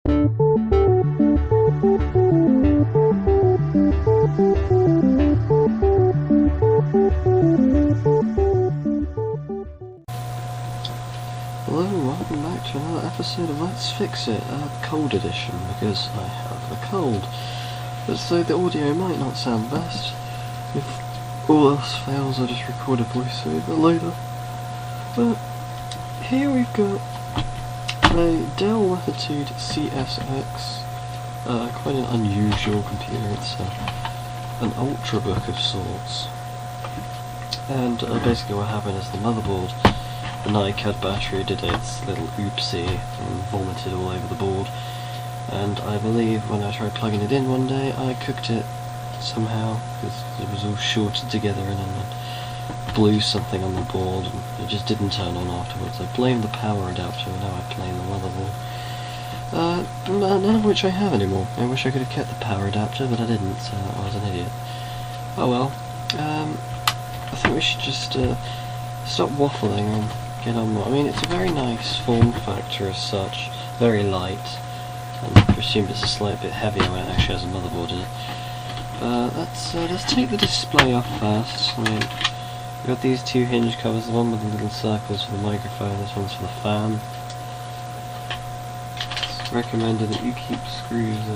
Hello and welcome back to another episode of Let's Fix It, cold edition, because I have a cold. But so the audio might not sound best. If all else fails, I'll just record a voiceover later. But here we've got a Dell Lattitude CSx, quite an unusual computer. It's an ultrabook of sorts. And basically what happened is the motherboard, the NiCad battery, did its little oopsie and vomited all over the board, and I believe when I tried plugging it in one day I cooked it somehow, because it was all shorted together and then blew something on the board and it just didn't turn on afterwards. I blamed the power adapter and now I blame the motherboard. None of which I have anymore. I wish I could have kept the power adapter, but I didn't, so I was an idiot. Oh well. I think we should just stop waffling and get on. I mean, it's a very nice form factor as such, very light, and I presume it's a slight bit heavier when it actually has a motherboard in it. Let's take the display off first. I mean, we've got these two hinge covers, the one with the little circles for the microphone, this one's for the fan. It's recommended that you keep screws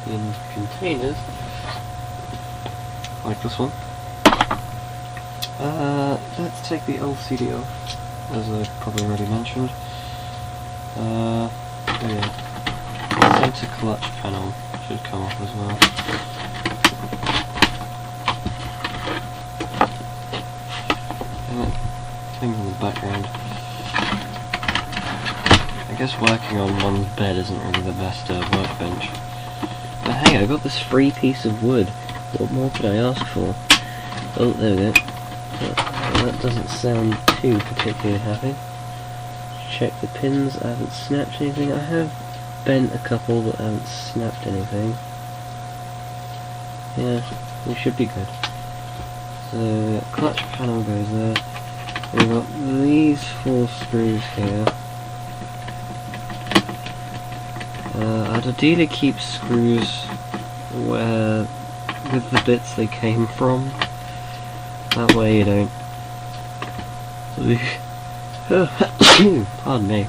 in containers, like this one. Let's take the LCD off, as I probably already mentioned. Oh yeah, the center clutch panel should come off as well. Things in the background. I guess working on one's bed isn't really the best workbench. But hey, I got this free piece of wood. What more could I ask for? Oh, there we go. That doesn't sound too particularly happy. Check the pins, I haven't snapped anything. I have bent a couple, but I haven't snapped anything. Yeah, we should be good. So, clutch panel goes there. We've got these 4 screws here. I'd ideally keep screws where, with the bits they came from. That way you don't... pardon me.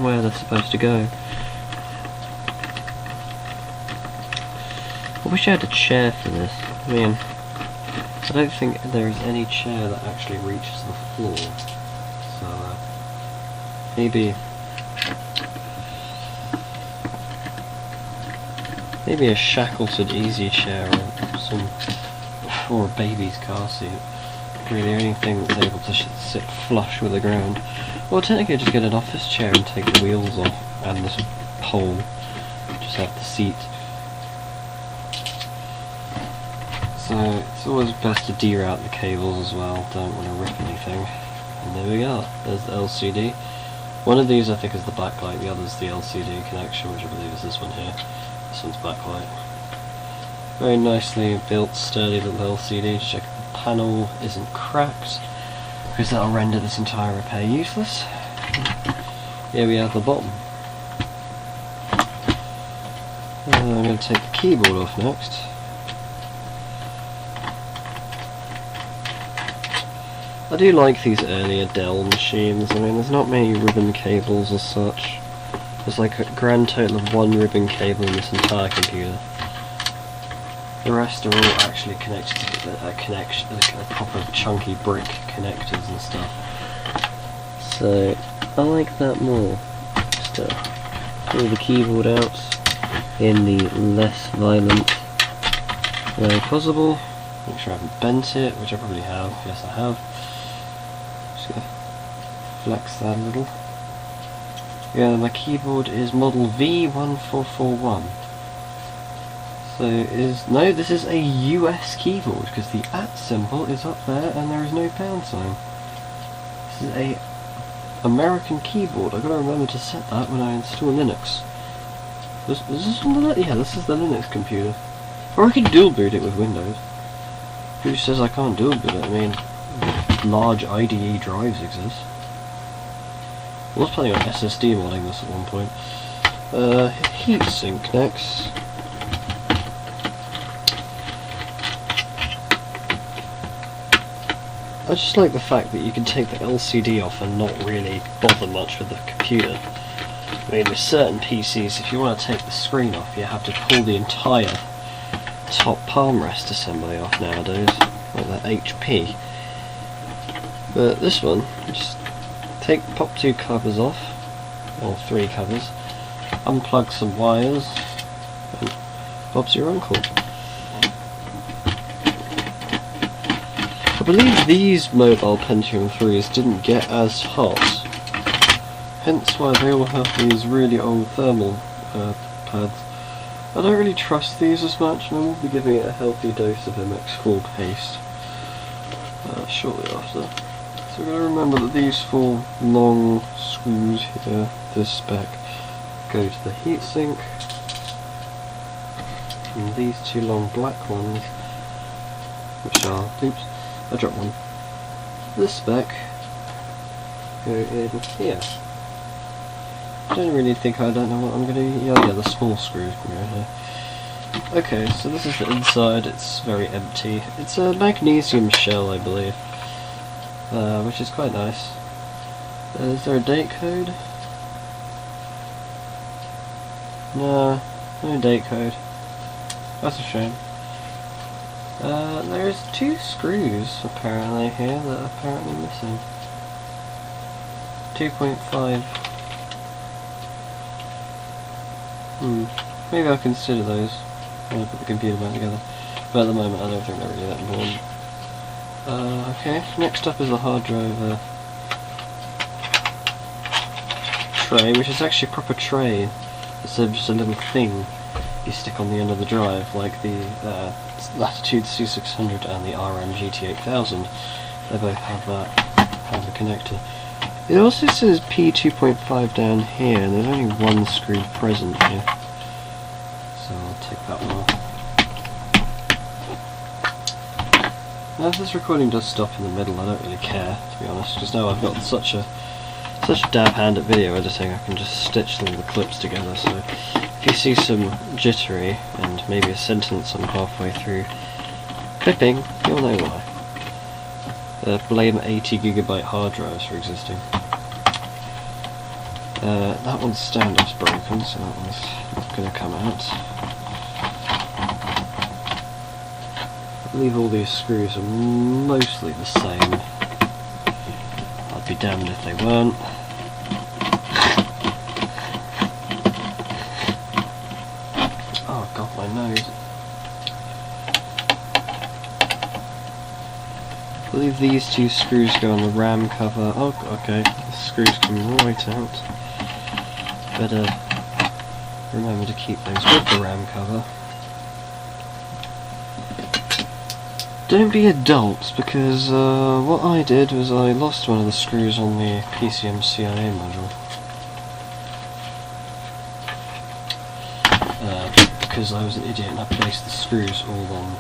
Where they're supposed to go. I wish I had a chair for this. I mean, I don't think there is any chair that actually reaches the floor. So, maybe a Shackleton easy chair or a baby's car seat. Really the only thing that's able to sit flush with the ground. Well, technically just get an office chair and take the wheels off and this pole. Just have the seat. So it's always best to deroute the cables as well, don't want to rip anything. And there we go, there's the LCD. One of these I think is the backlight, the other is the LCD connection, which I believe is this one here. This one's backlight. Very nicely built, sturdy little LCD. Check the panel isn't cracked, because that'll render this entire repair useless. Here we have the bottom. I'm going to take the keyboard off next. I do like these earlier Dell machines. I mean, there's not many ribbon cables as such. There's like a grand total of 1 ribbon cable in this entire computer. The rest are all actually connected to a proper chunky brick connectors and stuff. So I like that more. Just pull the keyboard out in the less violent way possible. Make sure I haven't bent it, which I probably have. Yes, I have. Just gonna flex that a little. Yeah, my keyboard is model V1441. So this is a US keyboard, because the @ symbol is up there and there is no pound sign. This is a American keyboard. I've got to remember to set that when I install Linux. Is this one the yeah, this is the Linux computer. Or I could dual boot it with Windows. Who says I can't dual boot it? I mean, large IDE drives exist. I was planning on SSD modding this at one point. Heatsink next. I just like the fact that you can take the LCD off and not really bother much with the computer. I mean, with certain PCs, if you want to take the screen off, you have to pull the entire top palm rest assembly off nowadays, like that HP. But this one, just pop 2 covers off, or 3 covers, unplug some wires, and Bob's your uncle. I believe these mobile Pentium 3s didn't get as hot, hence why they all have these really old thermal pads. I don't really trust these as much, and I will be giving it a healthy dose of MX4 paste shortly after. So we're going to remember that these 4 long screws here, this spec, go to the heatsink, and these 2 long black ones, which are, oops, I dropped one, this spec, go in here. I don't really think I don't know what I'm going to... yeah, the small screws can go here. Okay, so this is the inside. It's very empty. It's a magnesium shell, I believe, which is quite nice. Is there a date code? No date code. That's a shame. There's 2 screws apparently here that are apparently missing. 2.5. Maybe I'll consider those when I put the computer back together. But at the moment I don't think they're really that important. Okay, next up is the hard drive tray, which is actually a proper tray. It's just a little thing you stick on the end of the drive, like the Lattitude CSx and the RM GT8000. They both have the connector. It also says P2.5 down here, and there's only 1 screw present here. So I'll take that one off. Now if this recording does stop in the middle, I don't really care, to be honest, because now I've got such a dab hand at video editing, I can just stitch all the clips together, so if you see some jittery, and maybe a sentence I'm halfway through clipping, you'll know why. Blame 80GB hard drives for existing. That one's standoff's broken, so that one's not going to come out. I believe all these screws are mostly the same. I'd be damned if they weren't. Oh god, my nose. I believe these 2 screws go on the RAM cover. Oh, okay, the screws come right out. Better remember to keep those with the RAM cover. Don't be adults, because what I did was I lost one of the screws on the PCM CIA module. Because I was an idiot and I placed the screws all on...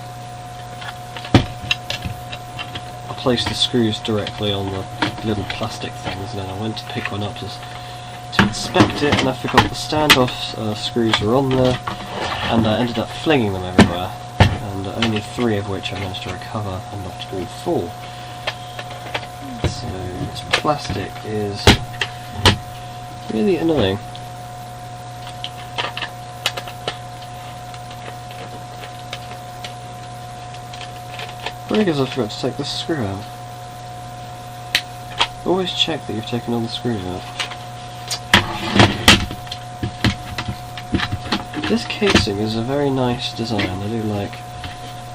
I placed the screws directly on the little plastic things, and then I went to pick one up to inspect it, and I forgot the standoff screws were on there, and I ended up flinging them everywhere, and only 3 of which I managed to recover, and not all 4. So this plastic is really annoying. Probably because I forgot to take this screw out. Always check that you've taken all the screws out. This casing is a very nice design. I do like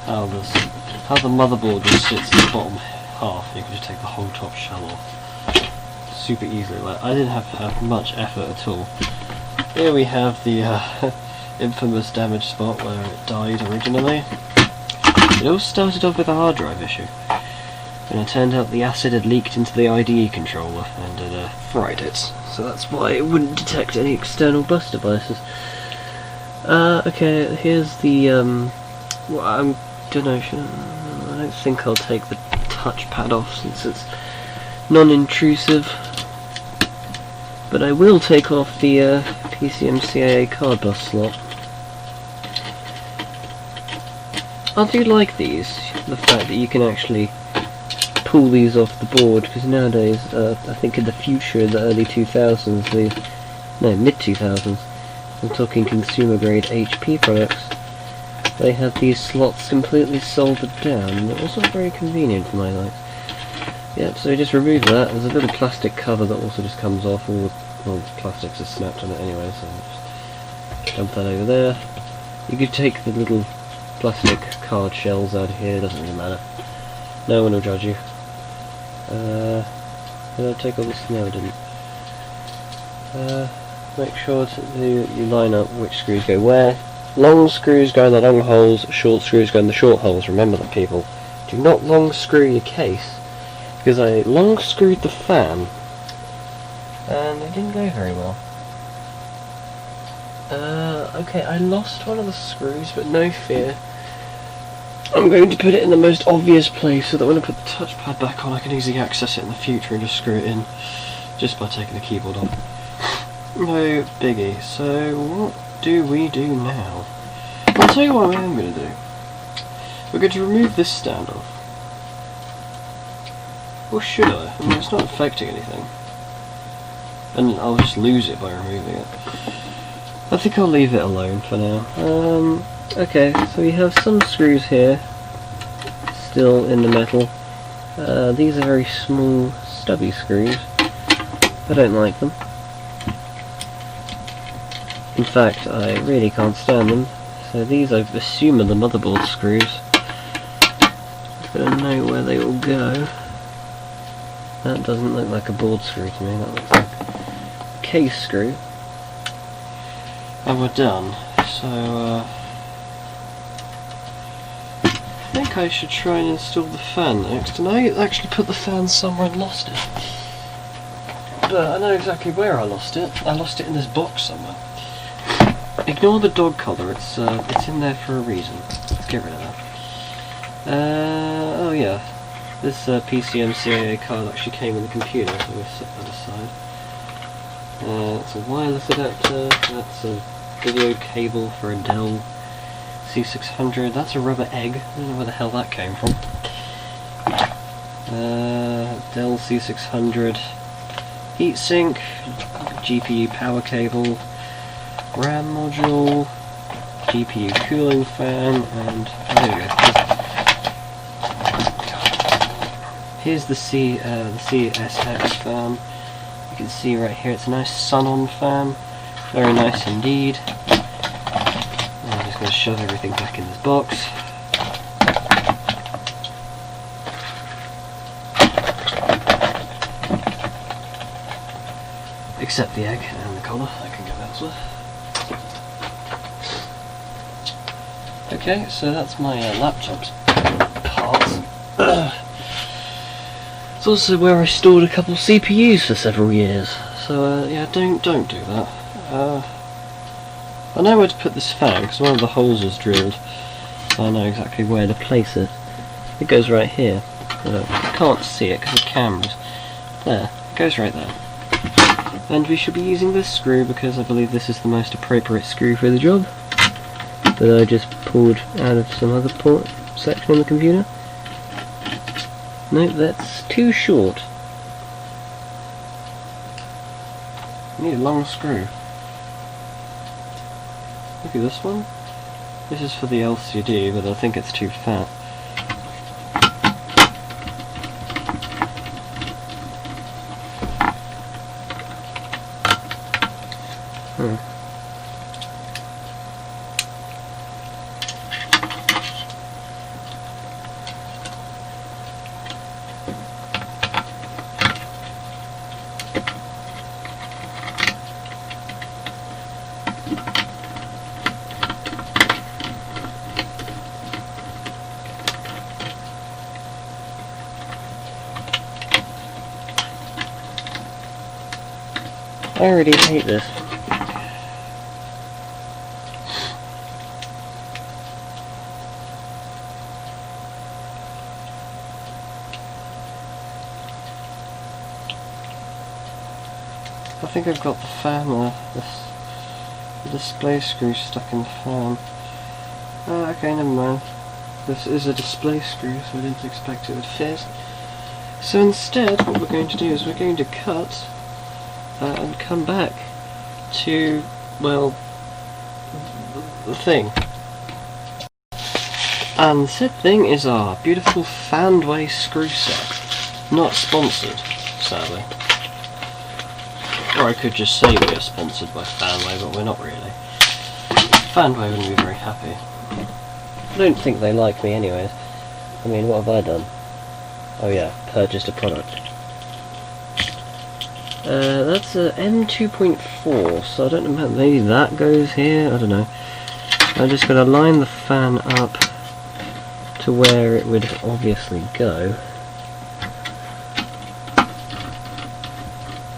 how the motherboard just sits in the bottom half. You can just take the whole top shell off super easily. Like, I didn't have to have much effort at all. Here we have the infamous damage spot where it died originally. It all started off with a hard drive issue, and it turned out the acid had leaked into the IDE controller and had fried it, so that's why it wouldn't detect any external bus devices. Okay, here's the, well, I don't think I'll take the touchpad off since it's non-intrusive. But I will take off the PCMCIA card bus slot. I do like these, the fact that you can actually pull these off the board, because nowadays, I think in the future, the early 2000s, mid 2000s, I'm talking consumer grade HP products, they had these slots completely soldered down, and it wasn't very convenient for my likes. Yep, so just remove that. There's a little plastic cover that also just comes off. All the plastics are snapped on it anyway, so just dump that over there. You could take the little plastic card shells out of here, doesn't really matter. No one will judge you. Did I take all this? No, I didn't. Make sure you line up which screws go where. Long screws go in the long holes, short screws go in the short holes. Remember that, people. Do not long screw your case, because I long screwed the fan and it didn't go very well. Okay, I lost one of the screws, but no fear. I'm going to put it in the most obvious place so that when I put the touchpad back on I can easily access it in the future and just screw it in just by taking the keyboard off. No biggie. So what do we do now? I'll tell you what I am going to do. We're going to remove this stand off. Or should I? I mean, it's not affecting anything. And I'll just lose it by removing it. I think I'll leave it alone for now. Okay, so we have some screws here, still in the metal. These are very small, stubby screws. I don't like them. In fact, I really can't stand them. So these, I assume, are the motherboard screws. I don't know where they all go. That doesn't look like a board screw to me, that looks like a case screw. And we're done. So, I think I should try and install the fan next, and I actually put the fan somewhere and lost it. But I know exactly where I lost it. I lost it in this box somewhere. Ignore the dog collar, it's in there for a reason. Let's get rid of that. Oh yeah. This PCMCIA card actually came with the computer, so we'll set that aside. That's a wireless adapter, that's a video cable for a Dell C600, that's a rubber egg, I don't know where the hell that came from. Dell C600 heatsink, GPU power cable, RAM module, GPU cooling fan, and there we go. Here's the CSx fan. You can see right here it's a nice sun-on fan. Very nice indeed. I'm just going to shove everything back in this box. Except the egg and the collar, that can go elsewhere. Okay, so that's my laptop's parts. It's also where I stored a couple CPUs for several years. So yeah, don't do that. I know where to put this fan because one of the holes was drilled. So I know exactly where to place it. It goes right here. I can't see it because the camera's there. It goes right there. And we should be using this screw because I believe this is the most appropriate screw for the job. That I just pulled out of some other port section on the computer. Nope, that's too short. I need a long screw. Look at this one. This is for the LCD, but I think it's too fat. I already hate this. I think I've got the fan, the display screw stuck in the fan. Okay, never mind. This is a display screw, so I didn't expect it would fit. So instead, what we're going to do is we're going to cut and come back to, well, the thing. And said thing is our beautiful Fanway screw set. Not sponsored, sadly. Or I could just say we are sponsored by Fanway, but we're not really. Fanway wouldn't be very happy. I don't think they like me anyways. I mean, what have I done? Oh yeah, purchased a product. That's a M2.4, so I don't know, maybe that goes here, I don't know. I'm just going to line the fan up to where it would obviously go.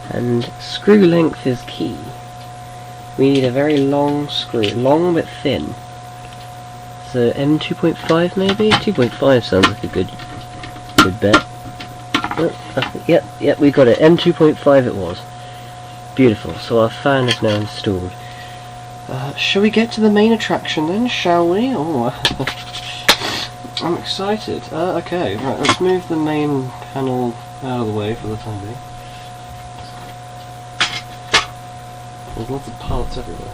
And screw length is key. We need a very long screw, long but thin. So M2.5 maybe? 2.5 sounds like a good bet. Oh, yep, we got it. M2.5 it was. Beautiful, so our fan is now installed. Shall we get to the main attraction then, shall we? Oh, I'm excited. Okay, right, let's move the main panel out of the way for the time being. There's lots of parts everywhere.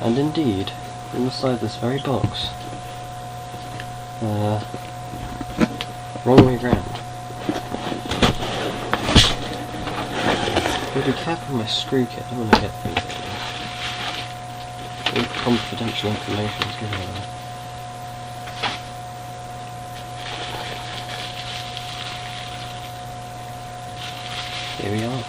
And indeed, inside this very box, wrong way round. Be careful with my screw kit, I don't want to get things everywhere. All confidential information is given away. Here we are.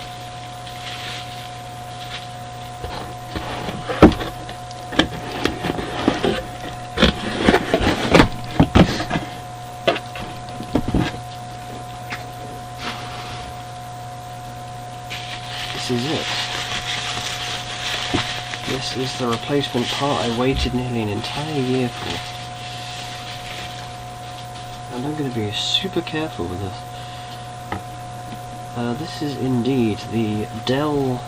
This is it. This is the replacement part I waited nearly an entire year for. And I'm going to be super careful with this. This is indeed the Dell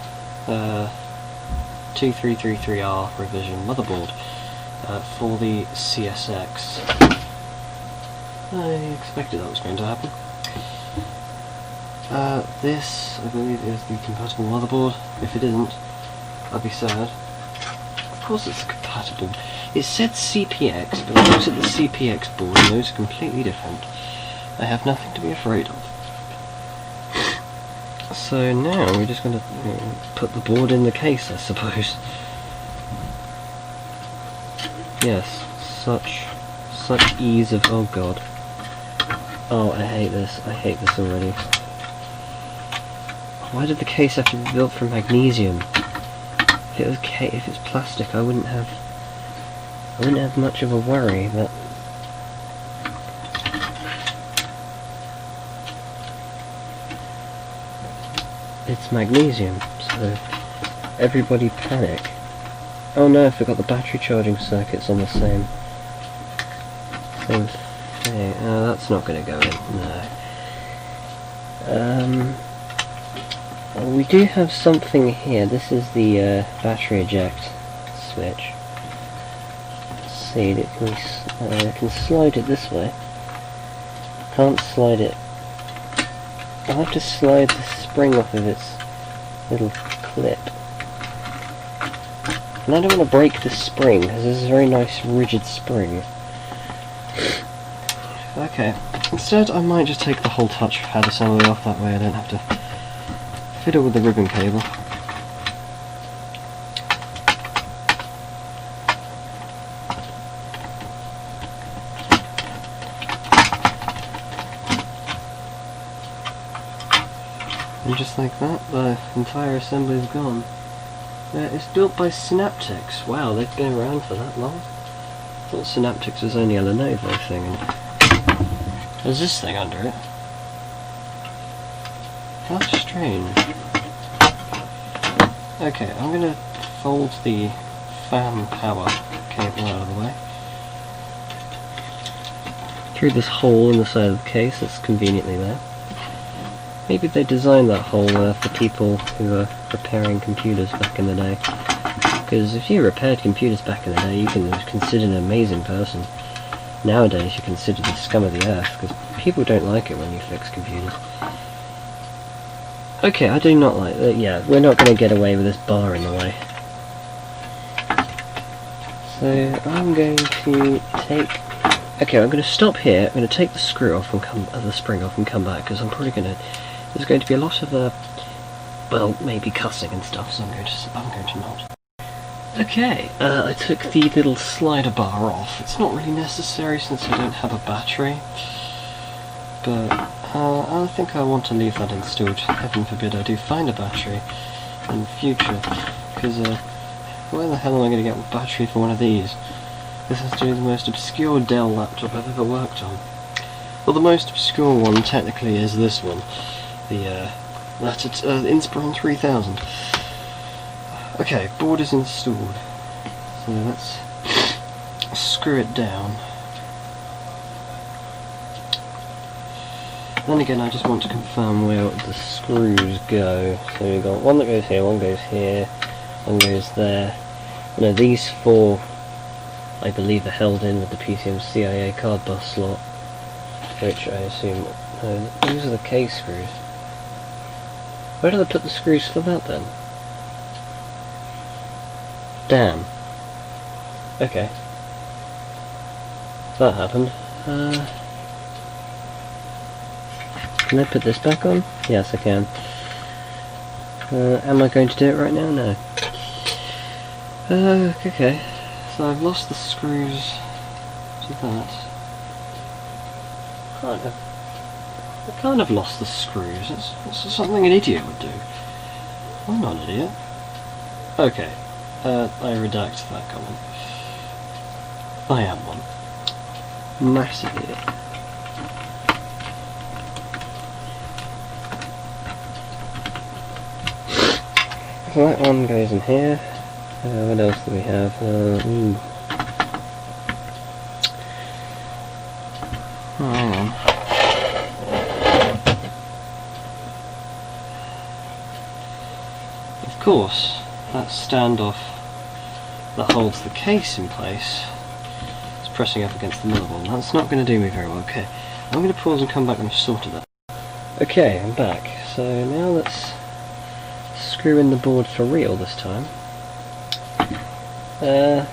2333R revision motherboard for the CSx. I expected that was going to happen. This, I believe, is the compatible motherboard. If it isn't, I'd be sad. Of course it's compatible. It said CPX, but I looked at the CPX board and those are completely different. I have nothing to be afraid of. So now we're just going to put the board in the case, I suppose. Yes, such ease of, oh god. Oh, I hate this already. Why did the case have to be built from magnesium? If it's plastic, I wouldn't have much of a worry, but it's magnesium, so everybody panic. Oh no, I forgot the battery charging circuits on the same thing. Oh, that's not going to go in, no. We do have something here. This is the battery eject switch. Let's see, I can slide it this way. Can't slide it. I'll have to slide the spring off of its little clip. And I don't want to break the spring, because this is a very nice rigid spring. Okay, instead I might just take the whole touch pad assembly off, that way I don't have to fiddle with the ribbon cable. And just like that, the entire assembly is gone. It's built by Synaptics. Wow, they've been around for that long. I thought Synaptics was only a Lenovo thing. And there's this thing under it. How strange. Okay, I'm going to fold the fan power cable out of the way. Through this hole in the side of the case that's conveniently there. Maybe they designed that hole for people who were repairing computers back in the day. Because if you repaired computers back in the day, you can be considered an amazing person. Nowadays, you're considered the scum of the earth, because people don't like it when you fix computers. Okay, I do not like that. Yeah, we're not going to get away with this bar in the way. So, I'm going to take... Okay, I'm going to stop here. I'm going to take the screw off and the spring off and come back, because I'm probably going to... There's going to be a lot of, well, maybe cussing and stuff, so I'm going to not. Okay, I took the little slider bar off. It's not really necessary since I don't have a battery, but I think I want to leave that installed. Heaven forbid I do find a battery in the future, because where the hell am I going to get a battery for one of these? This is the most obscure Dell laptop I've ever worked on. Well, the most obscure one technically is this one, the Inspiron 3000. Okay, board is installed, so let's screw it down. Then again, I just want to confirm where the screws go. So we've got one that goes here, one goes here, one goes there. No, these four, I believe, are held in with the PCM CIA card bus slot, which I assume, no, these are the case screws. Where do they put the screws for that then? Damn. Okay. That happened. Can I put this back on? Yes, I can. Am I going to do it right now? No. Okay. So I've lost the screws to that. I kind of lost the screws. That's something an idiot would do. I'm not an idiot. Okay. I redact that comment. I am one. Massive idiot. So that one goes in here. What else do we have? Oh, hang on. Of course, that standoff that holds the case in place is pressing up against the motherboard. That's not going to do me very well. Okay, I'm going to pause and come back when I've sorted that. Okay, I'm back. So now let's screw in the board for real this time. Now,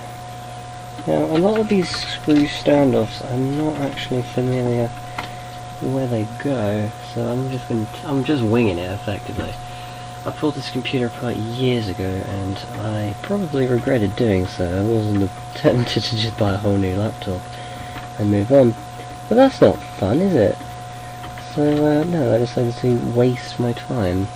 a lot of these screw standoffs, I'm not actually familiar where they go, so I'm just winging it effectively. I pulled this computer apart years ago, and I probably regretted doing so. I wasn't tempted to just buy a whole new laptop and move on. But that's not fun, is it? So, no, I decided to waste my time.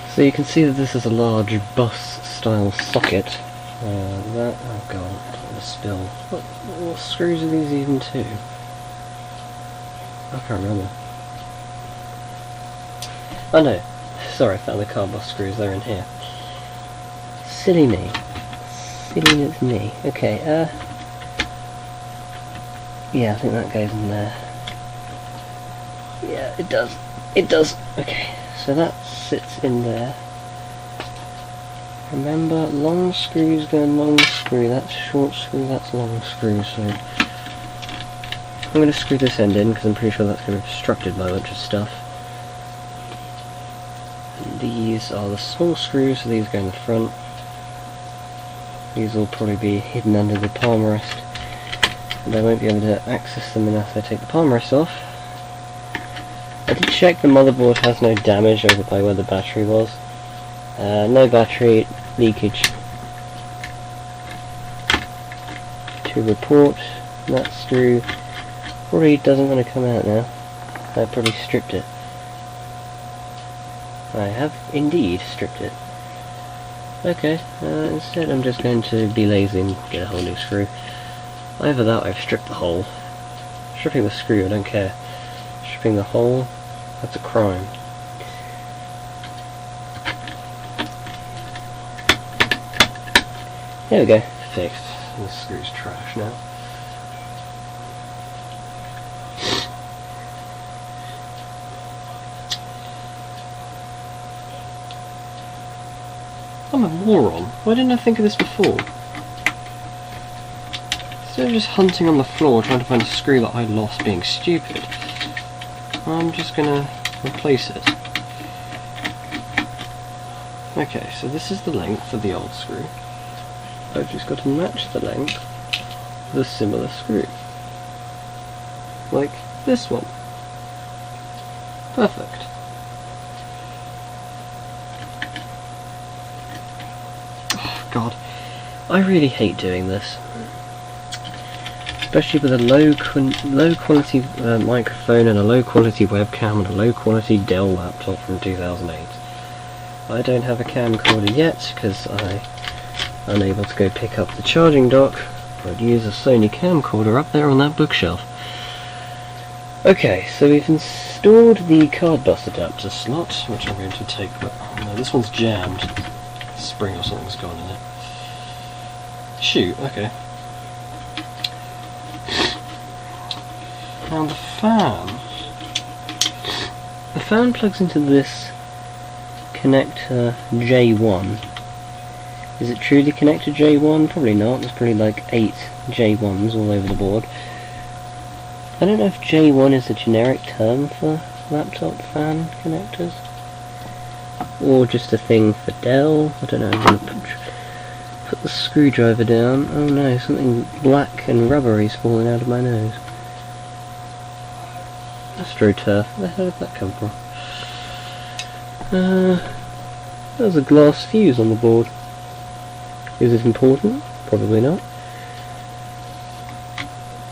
So you can see that this is a large bus-style socket. Oh god, I don't want to spill. What screws are these even to? I can't remember. Oh no. Sorry, I found the car bus screws, they're in here. Silly me. Silliness me. Okay, yeah, I think that goes in there. Yeah, it does. It does. Okay, so that sits in there. Remember, long screws go in long screw, that's short screw, that's long screw, so... I'm going to screw this end in, because I'm pretty sure that's going to be obstructed by a bunch of stuff. These are the small screws, so these go in the front. These will probably be hidden under the palm rest, and I won't be able to access them unless I take the palm rest off. I did check the motherboard has no damage over by where the battery was. No battery leakage to report. That screw probably doesn't want to come out now. I probably stripped it. I have indeed stripped it. Okay, instead I'm just going to be lazy and get a whole new screw. Either that or I've stripped the hole. Stripping the screw, I don't care. Stripping the hole, that's a crime. There we go, fixed. This screw's trash now. I'm a moron. Why didn't I think of this before? Instead of just hunting on the floor trying to find a screw that I lost being stupid, I'm just gonna replace it. Okay, so this is the length of the old screw. I've just got to match the length of a similar screw. Like this one. Perfect. Oh god, I really hate doing this. Especially with a low quality microphone and a low quality webcam and a low quality Dell laptop from 2008. I don't have a camcorder yet because I'm unable to go pick up the charging dock. I'd use a Sony camcorder up there on that bookshelf. Okay, so we've installed the card bus adapter slot, which I'm going to take, but no, this one's jammed. Spring or something's gone in it. Shoot, okay. Now the fan plugs into this connector J1. Is it truly connector J1? Probably not. There's probably like 8 J1s all over the board. I don't know if J1 is a generic term for laptop fan connectors, or just a thing for Dell. I don't know. I'm going to put the screwdriver down. Oh no, something black and rubbery is falling out of my nose. AstroTurf. Where the hell did that come from? There's a glass fuse on the board. Is it important? Probably not.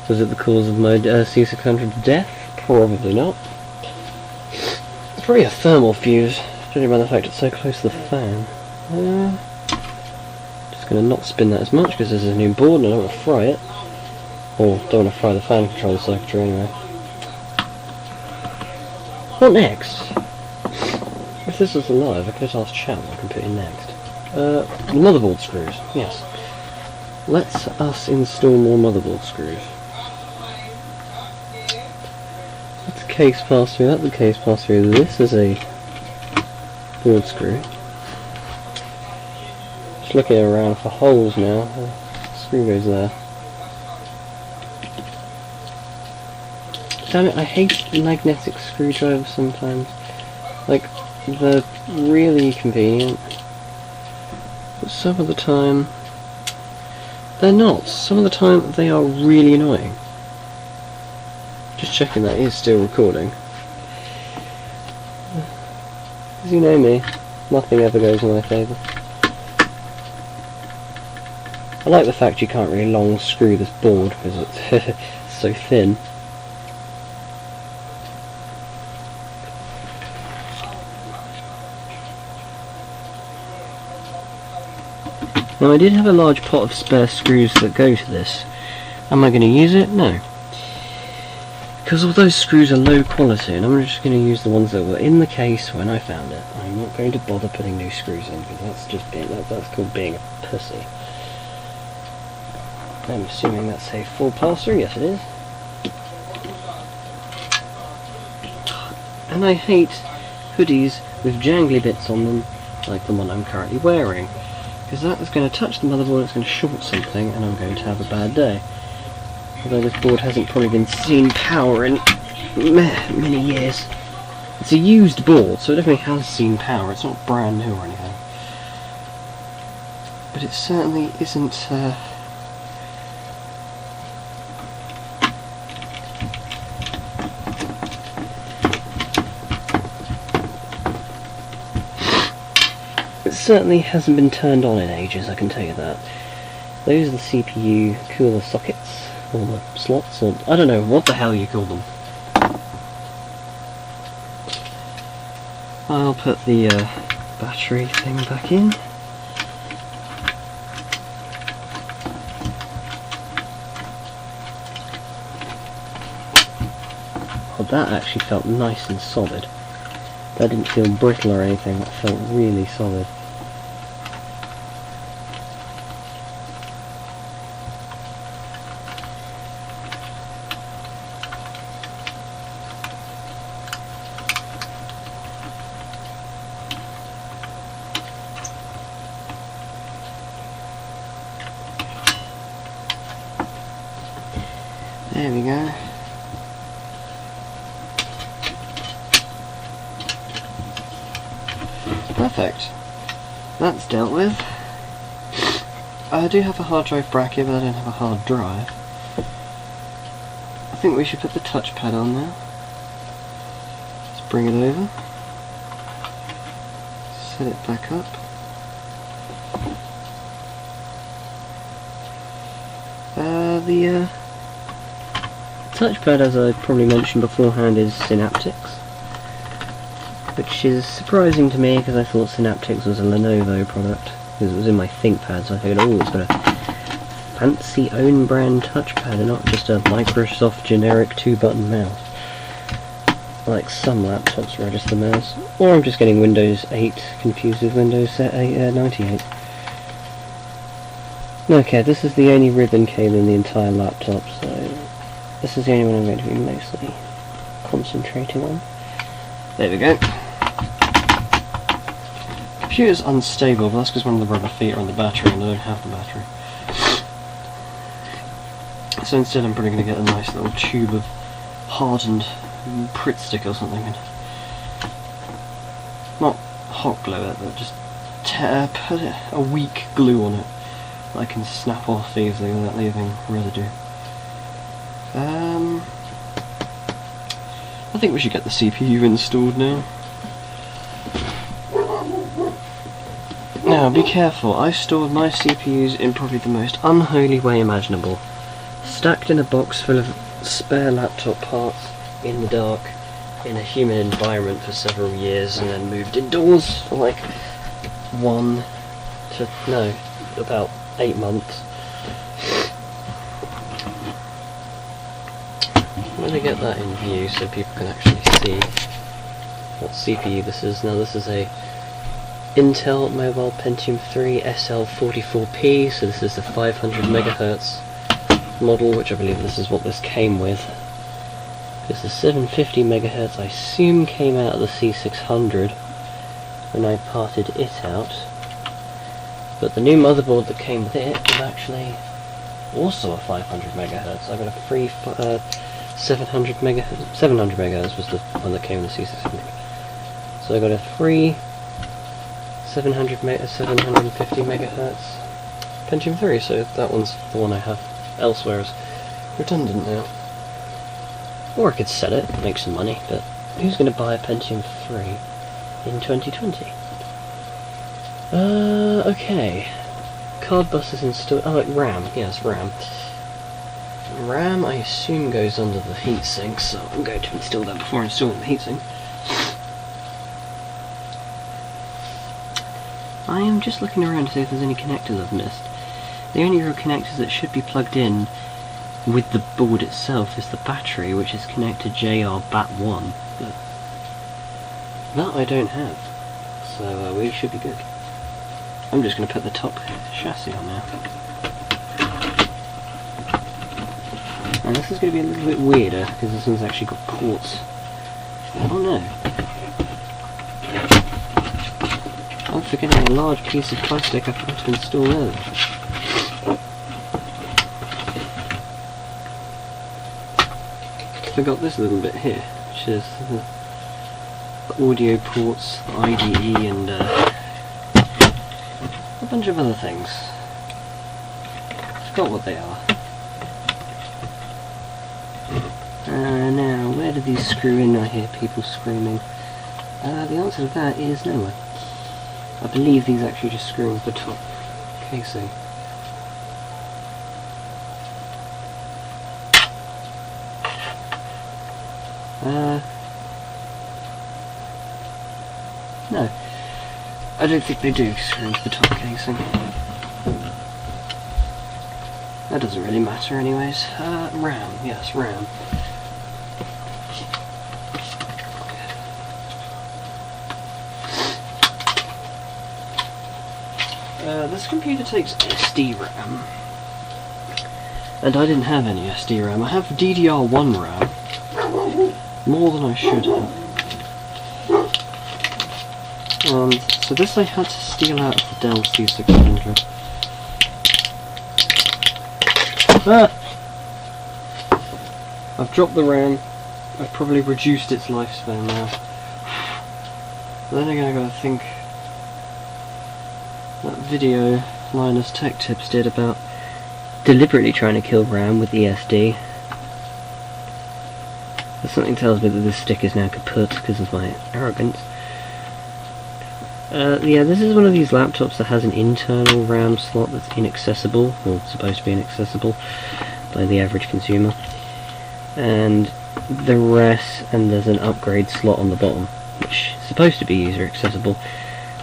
Was it the cause of my C600's death? Probably not. It's probably a thermal fuse, judging by the fact it's so close to the fan. Just going to not spin that as much because this is a new board and I don't want to fry it. Or don't want to fry the fan control circuitry anyway. What next? If this was alive, I could just ask chat what I can put in next. The motherboard screws, yes. Let's us install more motherboard screws. That's a case pass through, that's a case pass through. This is a board screw. Just looking around for holes now. The screw goes there. Damn it, I hate magnetic screwdrivers sometimes. Like, they're really convenient. But some of the time, they're not. Some of the time, they are really annoying. Just checking that is still recording. As you know me, nothing ever goes in my favour. I like the fact you can't really long screw this board because it's so thin. Now I did have a large pot of spare screws that go to this. Am I going to use it? No. Because all those screws are low quality and I'm just going to use the ones that were in the case when I found it. I'm not going to bother putting new screws in because that's just being, that's called being a pussy. I'm assuming that's a full pass-through. Yes it is. And I hate hoodies with jangly bits on them like the one I'm currently wearing. Because that is going to touch the motherboard, it's going to short something, and I'm going to have a bad day. Although this board hasn't probably been seen power in many years. It's a used board, so it definitely has seen power. It's not brand new or anything. But it certainly isn't... It certainly hasn't been turned on in ages, I can tell you that. Those are the CPU cooler sockets, or the slots, or I don't know what the hell you call them. I'll put the battery thing back in. Oh, that actually felt nice and solid. That didn't feel brittle or anything, that felt really solid. There we go. Perfect. That's dealt with. I do have a hard drive bracket, but I don't have a hard drive. I think we should put the touchpad on now. Let's bring it over. Set it back up. The touchpad, as I probably mentioned beforehand, is Synaptics, which is surprising to me because I thought Synaptics was a Lenovo product, because it was in my ThinkPad, so I figured, oh, it's got a fancy own brand touchpad and not just a Microsoft generic 2-button mouse, like some laptops register mouse, or I'm just getting Windows 8 confused with Windows 98. Okay, this is the only ribbon cable in the entire laptop, so this is the only one I'm going to be mostly concentrating on. There we go. Computer's unstable, but that's because one of the rubber feet are on the battery and I don't have the battery. So instead I'm probably going to get a nice little tube of hardened Pritt stick or something, and not hot glue it, but just put a weak glue on it that I can snap off easily without leaving residue. I think we should get the CPU installed now. Now, be careful, I stored my CPUs in probably the most unholy way imaginable. Stacked in a box full of spare laptop parts, in the dark, in a humid environment for several years, and then moved indoors for like about 8 months. I'm going to get that in view so people can actually see what CPU this is. Now this is a Intel Mobile Pentium 3 SL44P, so this is the 500 MHz model, which I believe this is what this came with. Because the 750 MHz I assume came out of the C600 when I parted it out. But the new motherboard that came with it was actually also a 500 MHz. I got a free 700 MHz. 700 MHz was the one that came with the C600. So I got a free 750 MHz Pentium 3. So that one's the one I have elsewhere is redundant now. Or I could sell it and make some money. But who's going to buy a Pentium 3 in 2020? Okay. Card bus is installed. Oh, RAM. Yes, RAM. RAM, I assume, goes under the heatsink, so I'm going to install that before installing the heatsink. I am just looking around to see if there's any connectors I've missed. The only real connectors that should be plugged in with the board itself is the battery, which is connected JR BAT1. But that I don't have, so we should be good. I'm just going to put the top chassis on now. And this is going to be a little bit weirder, because this one's actually got ports. Oh no. I'm forgetting a large piece of plastic I forgot to install earlier. Forgot this little bit here, which is the audio ports, the IDE, and a bunch of other things. Forgot what they are. Now, where do these screw in? I hear people screaming. The answer to that is nowhere. I believe these actually just screw into the top casing. No. I don't think they do screw into the top casing. That doesn't really matter anyways. RAM, yes, RAM. This computer takes SD-RAM, and I didn't have any SD-RAM. I have DDR1 RAM, more than I should have. So this I had to steal out of the Dell C600. I've dropped the RAM. I've probably reduced its lifespan now. Then again, I gotta think that video Linus Tech Tips did about deliberately trying to kill RAM with ESD. But something tells me that this stick is now kaput because of my arrogance. Yeah, this is one of these laptops that has an internal RAM slot that's inaccessible, or supposed to be inaccessible by the average consumer. And the rest, and there's an upgrade slot on the bottom, which is supposed to be user accessible,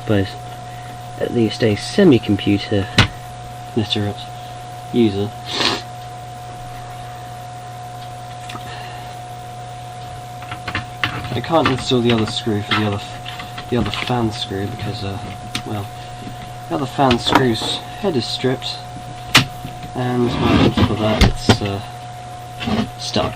but at least a semi-computer literate user. I can't install the other screw for the other fan screw because well, the other fan screw's head is stripped, and for that it's stuck.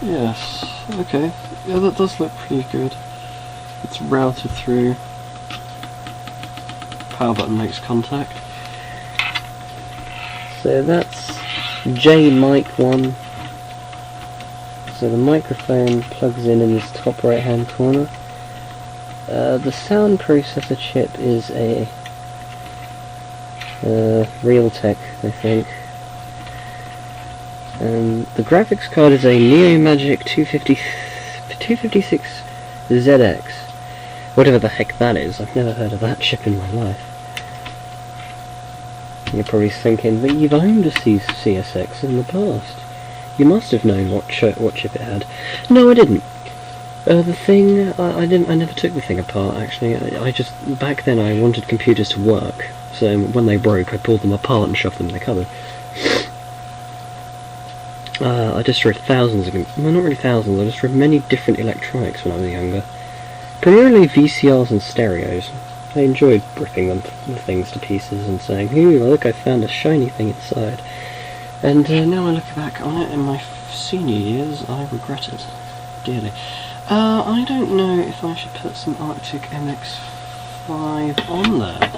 Yes, okay, yeah, that does look pretty good. It's routed through, power button makes contact. So that's J mic 1. So the microphone plugs in this top right hand corner. The sound processor chip is a Realtek, I think. And the graphics card is a Neomagic 256 ZX. Whatever the heck that is, I've never heard of that chip in my life. You're probably thinking, but you've owned a CSX in the past. You must have known what chip it had. No, I didn't. The thing, I never took the thing apart, actually. I just, back then I wanted computers to work, so when they broke I pulled them apart and shoved them in the cupboard. I destroyed thousands of them, well, not really thousands, I destroyed many different electronics when I was younger. Primarily VCRs and stereos. I enjoyed ripping the things to pieces and saying, "Ooh, look, I found a shiny thing inside." And now I look back on it in my senior years, I regret it dearly. I don't know if I should put some Arctic MX5 on there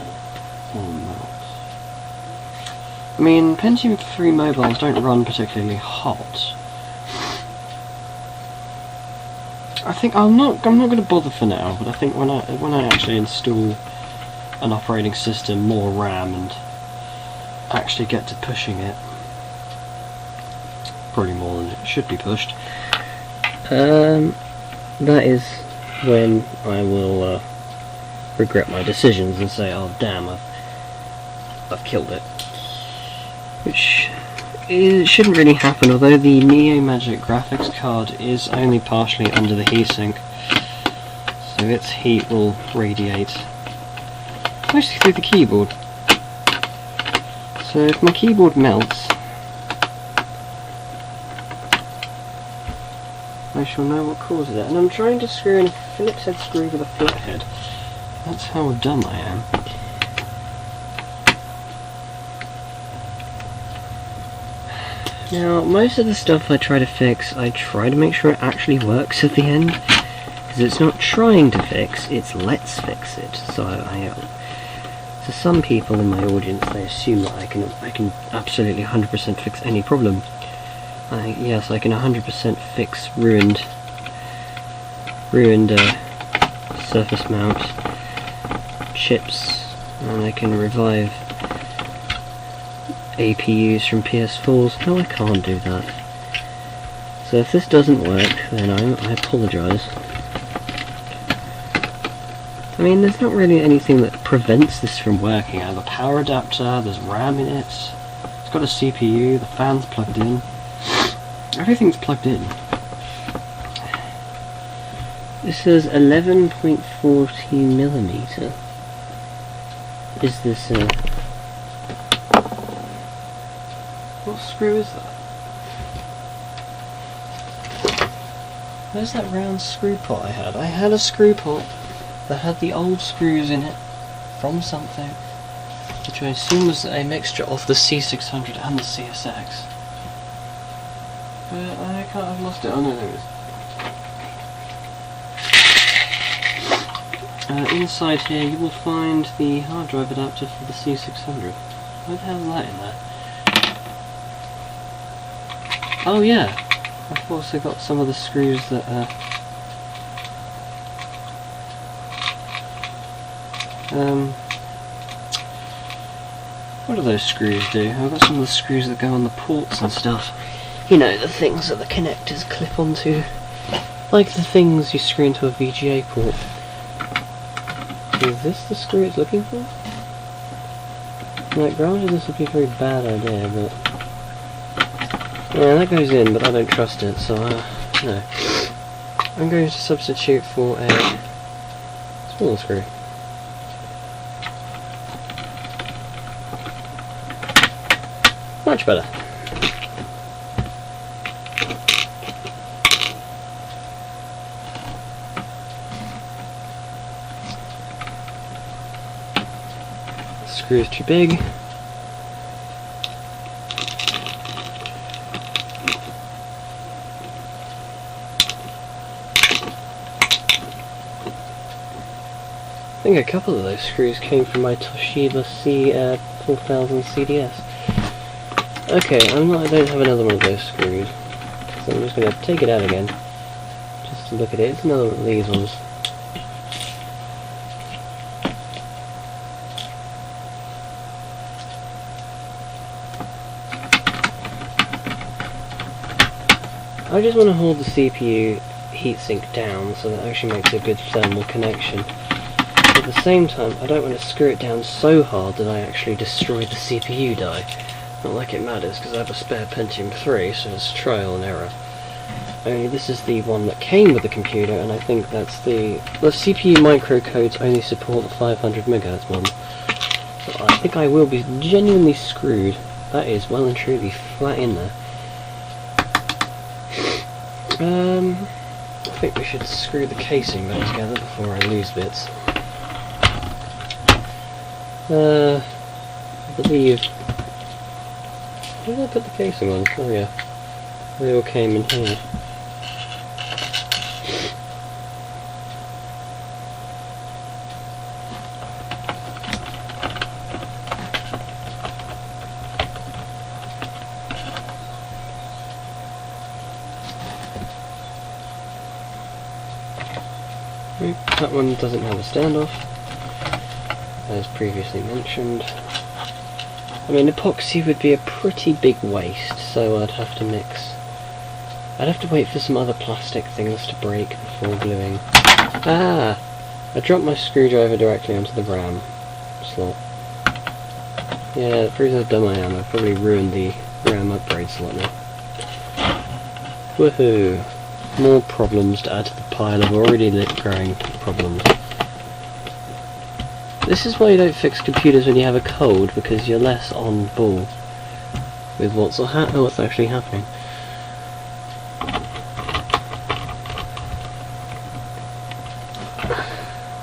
or not. I mean, Pentium 3 mobiles don't run particularly hot. I think I'm not going to bother for now, but I think when I actually install an operating system, more RAM, and actually get to pushing it, probably more than it should be pushed, that is when I will regret my decisions and say, "Oh damn, I've killed it." Which shouldn't really happen, although the Neomagic graphics card is only partially under the heatsink, so its heat will radiate mostly through the keyboard. So if my keyboard melts, I shall know what causes it. And I'm trying to screw in a Phillips head screw with a flathead. That's how dumb I am. Now, most of the stuff I try to fix, I try to make sure it actually works at the end, because it's not trying to fix, it's let's fix it. So to some people in my audience, they assume that I can absolutely 100% fix any problem. Yes, I can 100% fix ruined surface mount chips, and I can revive APUs from PS4s. No, I can't do that. So if this doesn't work, then I apologise. I mean, there's not really anything that prevents this from working. I have a power adapter, there's RAM in it, it's got a CPU, the fan's plugged in, everything's plugged in. This is 11.40mm. Is this what screw is that? Where's that round screw pot I had? I had a screw pot that had the old screws in it from something, which I assume was a mixture of the C600 and the CSX. I can't, I've lost it. Oh no, there it is. Inside here you will find the hard drive adapter for the C600. Where the hell is that in there? Oh yeah! I've also got some of the screws that what do those screws do? I've got some of the screws that go on the ports and stuff. You know, the things that the connectors clip onto. Like the things you screw into a VGA port. Is this the screw it's looking for? Like, granted this would be a very bad idea, but... yeah, that goes in, but I don't trust it, so, no. I'm going to substitute for a smaller screw. Much better. Screw is too big. I think a couple of those screws came from my Toshiba C4000 CDS. Okay, I don't have another one of those screws, so I'm just going to take it out again, just to look at it. It's another one of these ones. I just want to hold the CPU heatsink down so that it actually makes a good thermal connection. At the same time, I don't want to screw it down so hard that I actually destroy the CPU die. Not like it matters, because I have a spare Pentium 3, so it's trial and error. Only this is the one that came with the computer, and I think that's the CPU microcodes only support the 500 MHz one. So I think I will be genuinely screwed. That is well and truly flat in there. I think we should screw the casing back together before I lose bits. I believe... where did I put the casing on? Oh yeah, they all came in here. That one doesn't have a standoff, as previously mentioned. I mean, epoxy would be a pretty big waste, so I'd have to mix. I'd have to wait for some other plastic things to break before gluing. Ah! I dropped my screwdriver directly onto the RAM slot. Yeah, that proves how dumb I am. I've probably ruined the RAM upgrade slot now. Woohoo! More problems to add to the pile of already growing problems. This is why you don't fix computers when you have a cold, because you're less on ball with what's actually happening.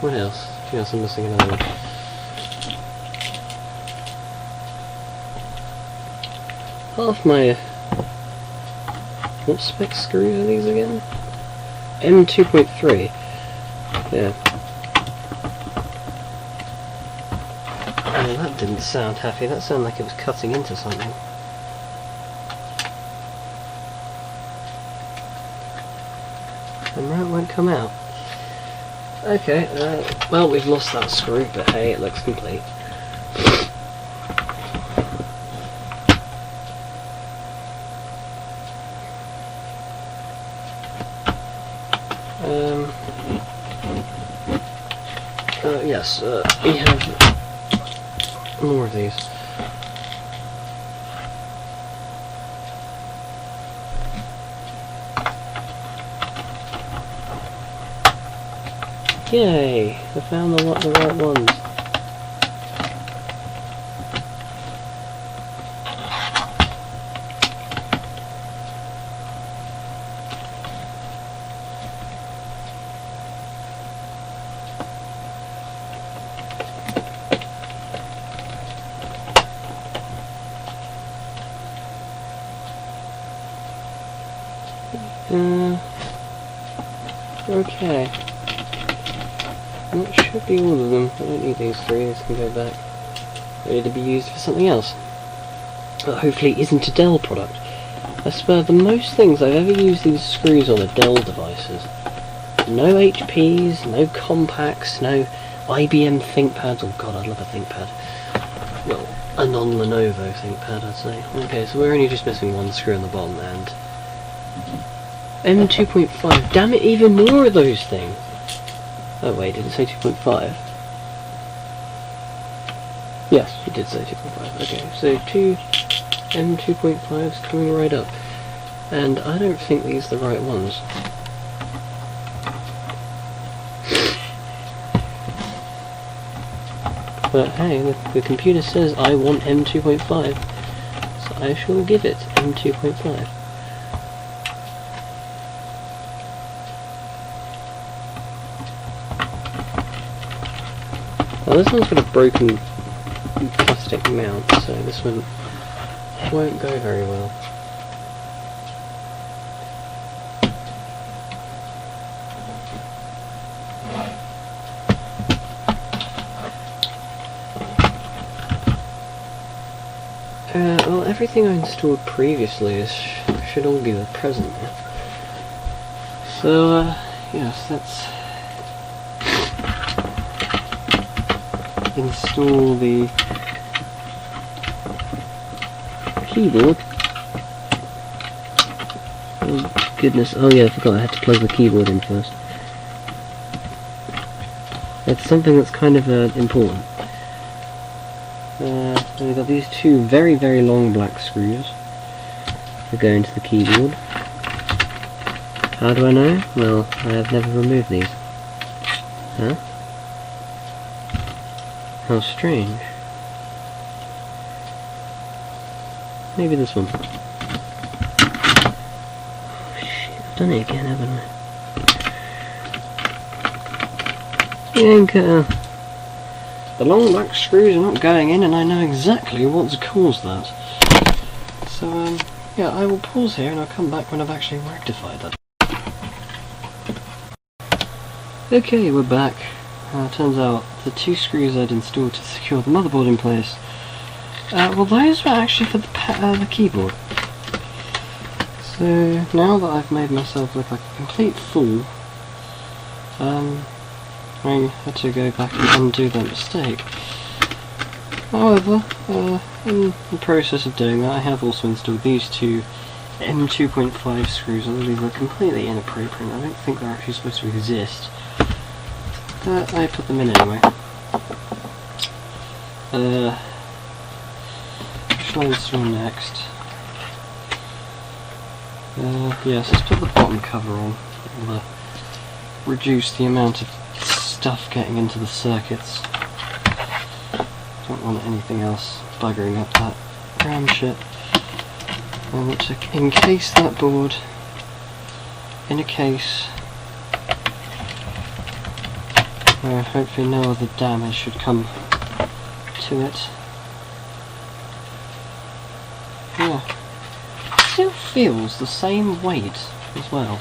What else? Yes, I'm missing another one. Half my... what spec screws are these again? M2.3. Yeah. Oh, that didn't sound happy. That sounded like it was cutting into something. And that won't come out. Okay, well, we've lost that screw, but hey, it looks complete. Yes, we have more of these. Yay! I found the right ones. Okay. That should be all of them. I don't need these three, these can go back. Ready to be used for something else. That hopefully isn't a Dell product. I swear the most things I've ever used these screws on are Dell devices. No HPs, no Compacts, no IBM ThinkPads. Oh god, I'd love a ThinkPad. Well, a non-Lenovo ThinkPad, I'd say. Okay, so we're only just missing one screw on the bottom and M2.5. Damn it, even more of those things. Oh wait, did it say 2.5? Yes, it did say 2.5. Okay, so two M2.5s coming right up. And I don't think these are the right ones. But hey, the computer says I want M2.5, so I shall give it M2.5. Well, this one's got a broken plastic mount, so this one won't go very well. Well, everything I installed previously should all be present now. So, yes, let's install the keyboard. Oh goodness, oh yeah, I forgot I had to plug the keyboard in first. It's something that's kind of important. So we've got these two very, very long black screws that go into the keyboard. How do I know? Well, I have never removed these. Huh? How strange. Maybe this one. Oh shit, I've done it again, haven't I? Yanker! The long black screws are not going in, and I know exactly what's caused that. So, yeah, I will pause here and I'll come back when I've actually rectified that. Okay, we're back. Turns out the two screws I'd installed to secure the motherboard in place, well, those were actually for the keyboard. So now that I've made myself look like a complete fool, I had to go back and undo that mistake. However, in the process of doing that, I have also installed these two M2.5 screws, although these were completely inappropriate. I don't think they're actually supposed to exist. But I put them in anyway. Shall I install next? Yes, let's put the bottom cover on. It'll reduce the amount of stuff getting into the circuits. Don't want anything else buggering up that RAM chip. I want to encase that board in a case where hopefully no other damage should come to it. Yeah. Still feels the same weight as well.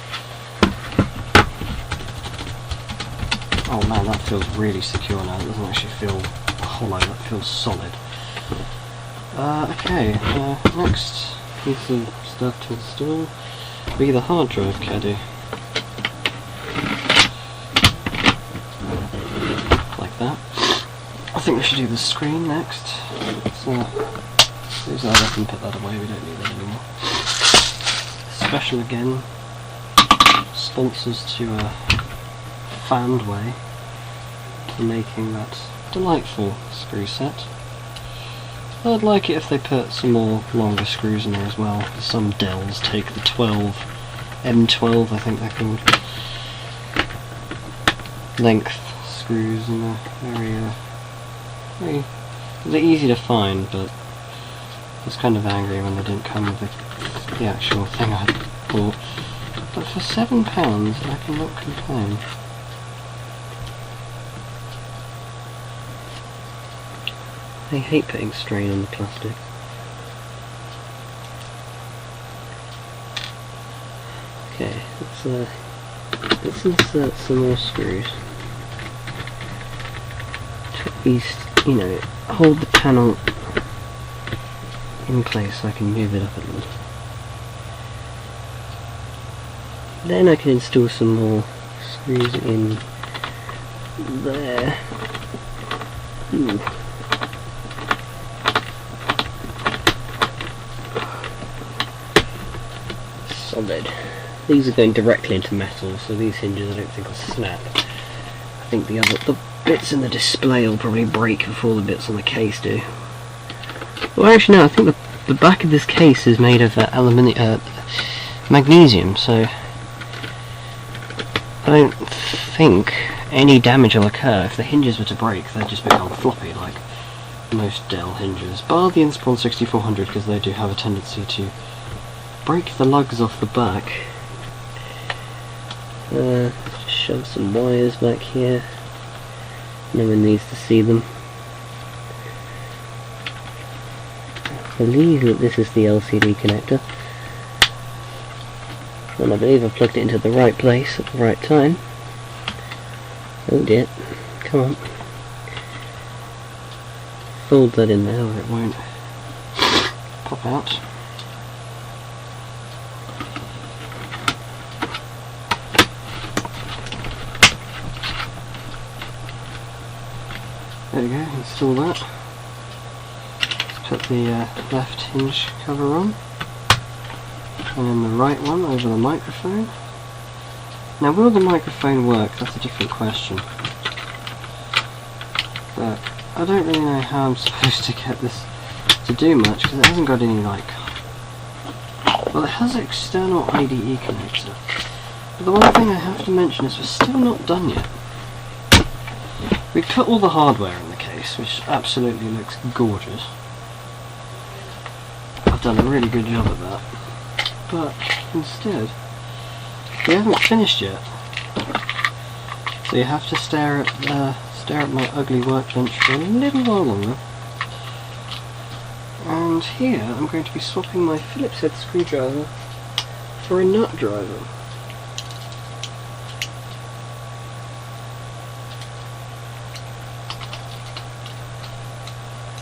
Oh man, that feels really secure now. It doesn't actually feel hollow, that feels solid. Okay, next piece of stuff to install will be the hard drive caddy. Like that. I think we should do the screen next. So, use that up and put that away, we don't need that anymore. Special again, sponsors to Fandway for making that delightful screw set. I'd like it if they put some more longer screws in there as well. Some Dells take the 12, M12 I think they're called, length screws, and they're they're easy to find, but I was kind of angry when they didn't come with the actual thing I bought. But for £7 I cannot complain. I hate putting strain on the plastic. Okay, let's insert some more screws to at least, you know, hold the panel in place so I can move it up a little. Then I can install some more screws in there. Ooh. Solid. These are going directly into metal, so these hinges I don't think will snap. I think the bits in the display will probably break before the bits on the case do. Well, actually no, I think the back of this case is made of magnesium, so I don't think any damage will occur. If the hinges were to break, they'd just become floppy like most Dell hinges, bar the Inspiron 6400 because they do have a tendency to break the lugs off the back. Just shove some wires back here. No one needs to see them. I believe that this is the LCD connector, and I believe I've plugged it into the right place at the right time. Oh dear, come on. Fold that in there or it won't pop out. There we go, install that. Put the left hinge cover on, and then the right one over the microphone. Now will the microphone work? That's a different question. But I don't really know how I'm supposed to get this to do much, because it hasn't got any like... Well, it has an external IDE connector. But the one thing I have to mention is we're still not done yet. We've put all the hardware in the case, which absolutely looks gorgeous. I've done a really good job of that. But instead, we haven't finished yet. So you have to stare at my ugly workbench for a little while longer. And here I'm going to be swapping my Phillips head screwdriver for a nut driver.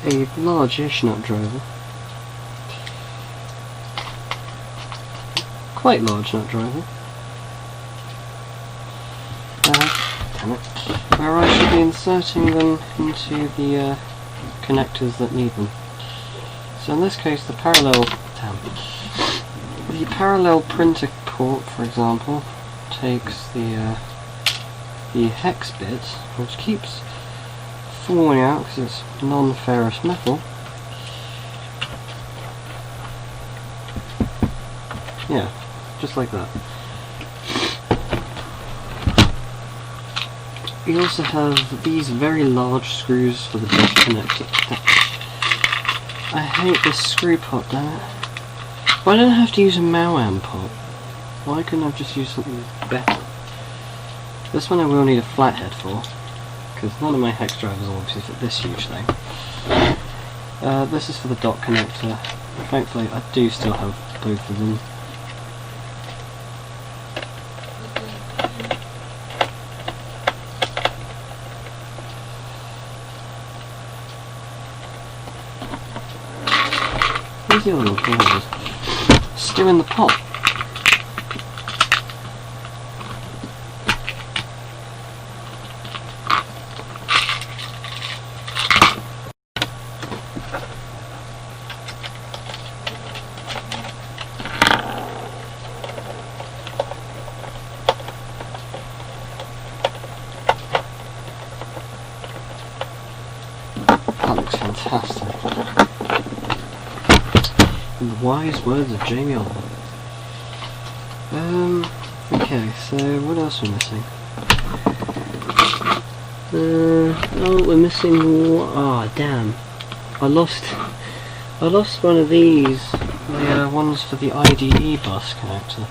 A large-ish nut driver. Quite large nut driver. Damn it. Where I should be inserting them into the connectors that need them. So in this case the parallel printer port, for example, takes the hex bit, which keeps falling out because it's non-ferrous metal. Yeah, just like that. We also have these very large screws for the dot connector. I hate this screw pot, damn it. Why don't I have to use a Mauam pot? Why couldn't I just use something better? This one I will need a flathead for, because none of my hex drivers will obviously fit this huge thing. This is for the dot connector. Thankfully I do still have both of them. Where's the other one? Still in the pot. That looks fantastic. In the wise words of Jamie Oliver. Okay, so what else are we missing? Oh, we're missing. Ah, damn! I lost one of these. The ones for the IDE bus connector.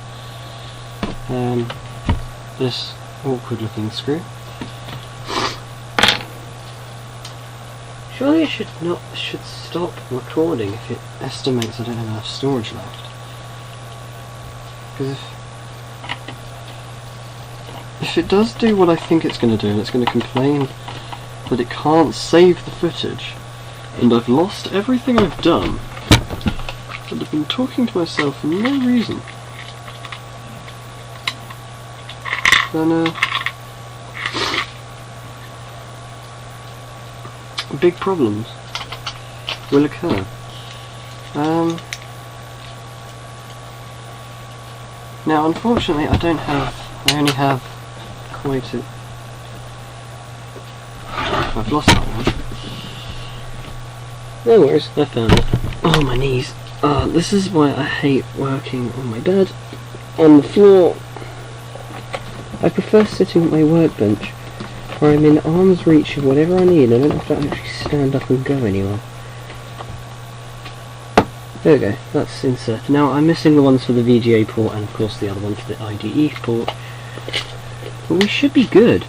This awkward-looking screw. Surely it should stop recording if it estimates I don't have enough storage left. Because if it does do what I think it's going to do, and it's going to complain that it can't save the footage, and I've lost everything I've done, and I've been talking to myself for no reason, then big problems will occur. Now unfortunately I only have quite a... I've lost that one. No worries, I found it. Oh, my knees. This is why I hate working on my bed, on the floor. I prefer sitting at my workbench, where I'm in arm's reach of whatever I need, and I don't have to actually stand up and go anywhere. There we go, that's inserted. Now I'm missing the ones for the VGA port and of course the other one for the IDE port. But we should be good.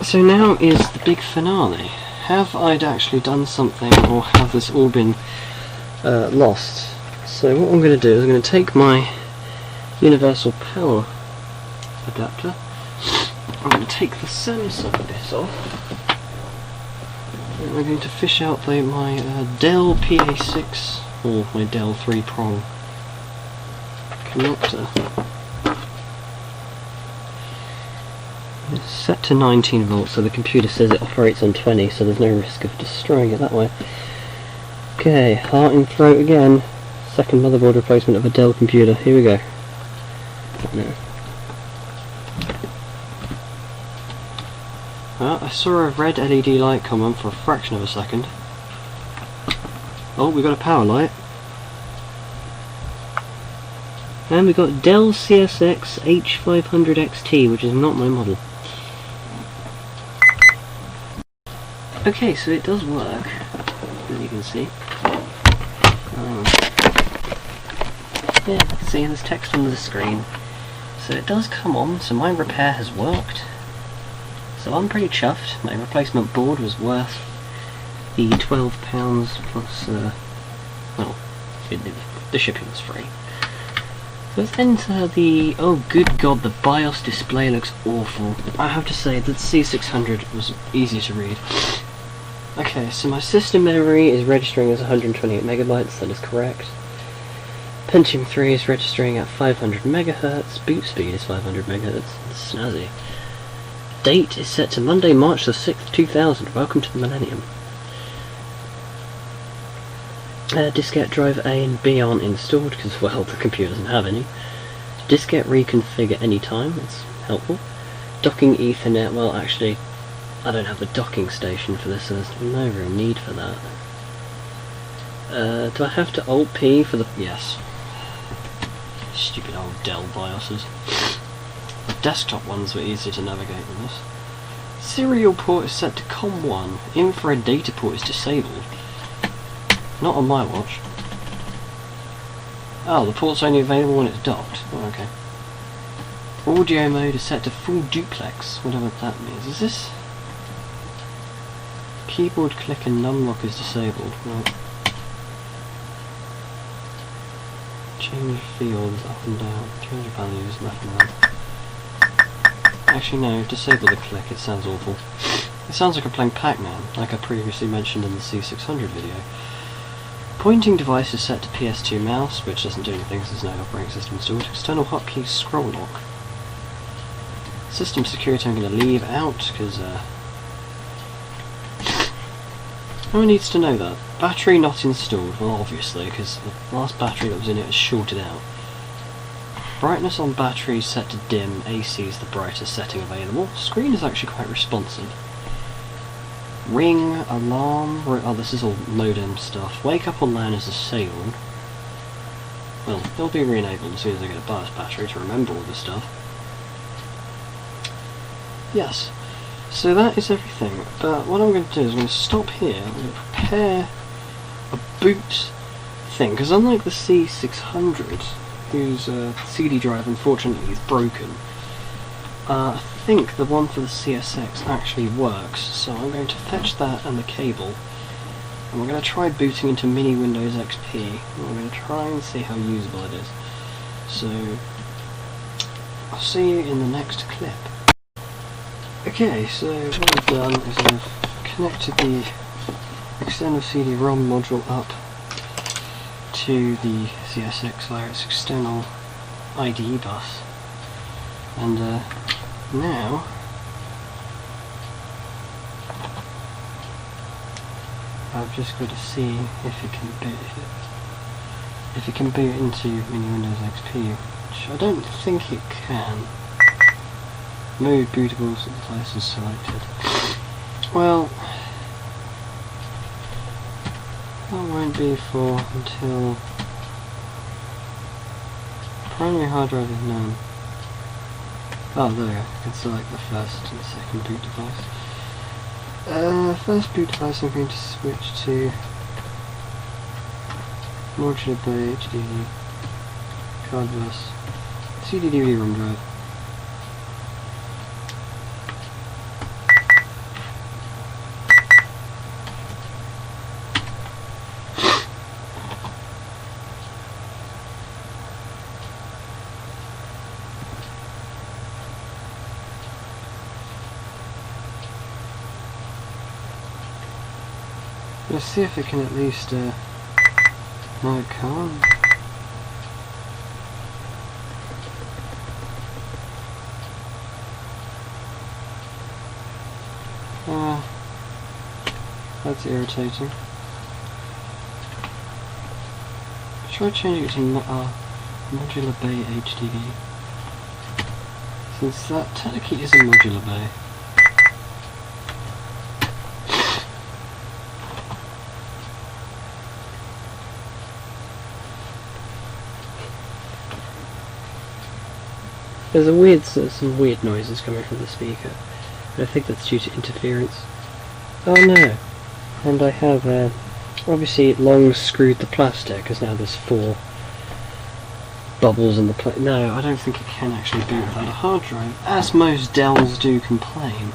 So now is the big finale. Have I actually done something, or have this all been lost? So what I'm going to do is I'm going to take my universal power adapter. I'm going to take the Samsung bit off. And I'm going to fish out my Dell PA6 or my Dell 3-prong connector. It's set to 19 volts, so the computer says it operates on 20, so there's no risk of destroying it that way. Okay, heart in throat again. Second motherboard replacement of a Dell computer. Here we go. No. Well, I saw a red LED light come on for a fraction of a second. Oh, we got a power light. And we got Dell CSx H500 XT, which is not my model. Okay, so it does work, as you can see. Yeah, see, there's text on the screen. So it does come on, so my repair has worked. So I'm pretty chuffed. My replacement board was worth the £12 plus, well, the shipping was free. So let's enter the... oh good god, the BIOS display looks awful. I have to say that C600 was easy to read. Okay, so my system memory is registering as 128 megabytes, that is correct. Pentium 3 is registering at 500 megahertz, boot speed is 500 megahertz, snazzy. Date is set to Monday, March the 6th, 2000. Welcome to the millennium. Diskette drive A and B aren't installed because, well, the computer doesn't have any. Diskette reconfigure at any time, it's helpful. Docking Ethernet, well, actually, I don't have the docking station for this, so there's no real need for that. Do I have to Alt-P for the... yes. Stupid old Dell BIOSes. The desktop ones were easier to navigate than this. Serial port is set to COM1. Infrared data port is disabled. Not on my watch. Oh, the port's only available when it's docked. Oh, okay. Audio mode is set to full duplex, whatever that means. Is this... keyboard click and numlock is disabled. Right. Change fields up and down. Change values left and right. Actually no, disable the click, it sounds awful. It sounds like I'm playing Pac-Man, like I previously mentioned in the C600 video. Pointing device is set to PS2 mouse, which doesn't do anything because there's no operating system installed. External hotkey scroll lock. System security I'm going to leave out because no one needs to know that. Battery not installed, well obviously because the last battery that was in it is shorted out. Brightness on battery set to dim, AC is the brightest setting available. Screen is actually quite responsive. Ring, alarm, oh this is all modem stuff. Wake up on LAN is disabled. Well, it'll be re-enabled as soon as I get a BIOS battery to remember all this stuff. Yes, so that is everything. But what I'm going to do is I'm going to stop here, I'm going to prepare a boot thing, because unlike the C600, whose CD drive unfortunately is broken, I think the one for the CSX actually works, so I'm going to fetch that and the cable, and we're going to try booting into Mini Windows XP, and we're going to try and see how usable it is. So, I'll see you in the next clip. Okay, so what I've done is I've connected the external CD-ROM module up to the CSx via its external IDE bus, and now I've just got to see if it can boot into Mini Windows XP, which I don't think it can. Mode bootable devices selected. Well, that won't be for until primary hard drive is known. Oh, there we go. I can select the first and second boot device. First boot device I'm going to switch to modular bay HDD card bus CD-DVD-ROM drive. Let's see if it can at least, no it can't. That's irritating. Try changing it to modular bay HDD, since that technically is a modular bay. There's some weird noises coming from the speaker, but I think that's due to interference. Oh no! And I have obviously long screwed the plastic, because now there's 4 bubbles in the plastic. No, I don't think it can actually boot without a hard drive, as most Dells do complain.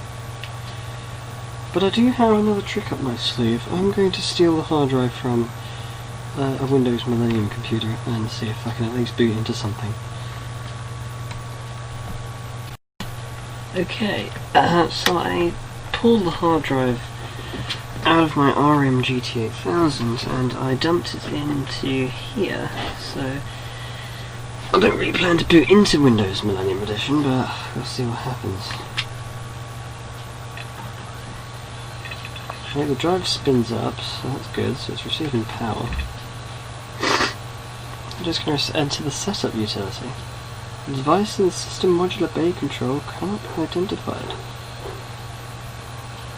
But I do have another trick up my sleeve. I'm going to steal the hard drive from a Windows Millennium computer and see if I can at least boot into something. Okay, so I pulled the hard drive out of my RM GT8000 and I dumped it into here, so I don't really plan to boot into Windows Millennium Edition, but we'll see what happens. Okay, the drive spins up, so that's good, so it's receiving power. I'm just going to enter the setup utility. The device in the system modular bay control cannot be identified.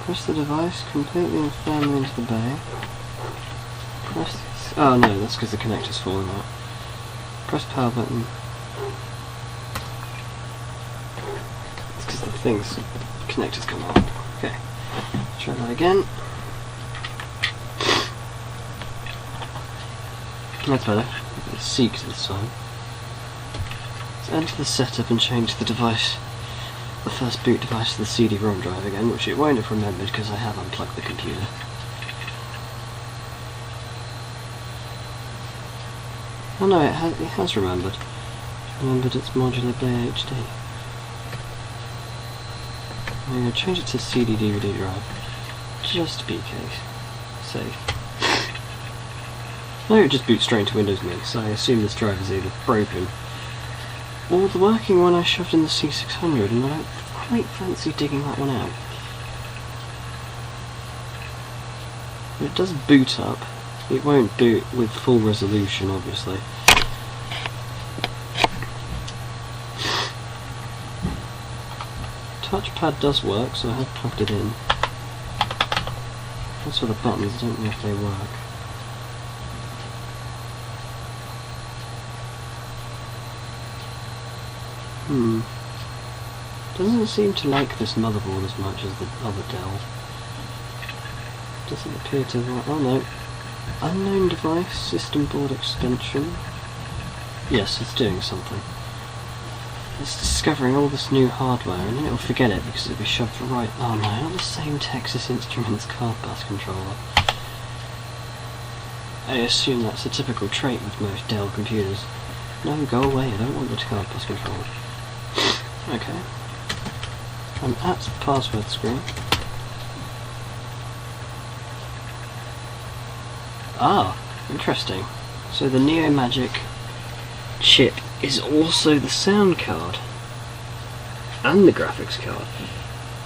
Press the device completely and firmly into the bay. Press this. Oh no, that's because the connector's falling out. Press power button. It's because the connector's come out. Okay, try that again. That's better. It's seek this time. Enter the setup and change the device, the first boot device, to the CD-ROM drive again, which it won't have remembered because I have unplugged the computer. Oh no, it has remembered. Remembered its modular bay HD. I'm going to change it to CD-DVD drive, just to be safe. No, it just boots straight into Windows Me, so I assume this drive is either broken or the working one I shoved in the C600, and I don't quite fancy digging that one out. It does boot up. It won't boot with full resolution, obviously. Touchpad does work, so I have plugged it in. As for the buttons, I don't know if they work. Doesn't seem to like this motherboard as much as the other Dell. Doesn't appear to like. Oh no. Unknown device, system board extension. Yes, it's doing something. It's discovering all this new hardware, and then it'll forget it because it'll be shoved right. Oh no, not the same Texas Instruments card bus controller. I assume that's a typical trait with most Dell computers. No, go away, I don't want the card bus controller. Okay. I'm at the password screen. Ah, interesting. So the Neo Magic chip is also the sound card and the graphics card.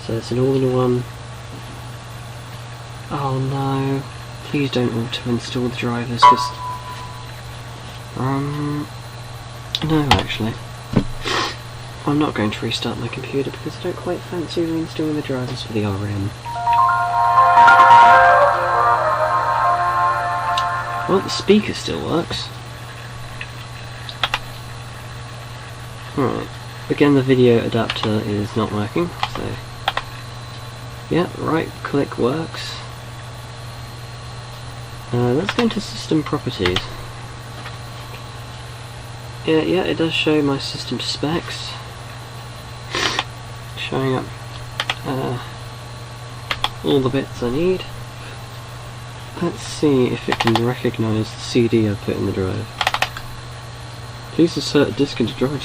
So it's an all-in-one. Oh no! Please don't auto-install the drivers, because no, actually, I'm not going to restart my computer because I don't quite fancy reinstalling the drivers for the RM. Well, the speaker still works. Right. Again, the video adapter is not working, so yeah, right click works. Let's go into system properties. Yeah, it does show my system specs. Showing up all the bits I need. Let's see if it can recognise the CD I put in the drive. Please insert a disk into drive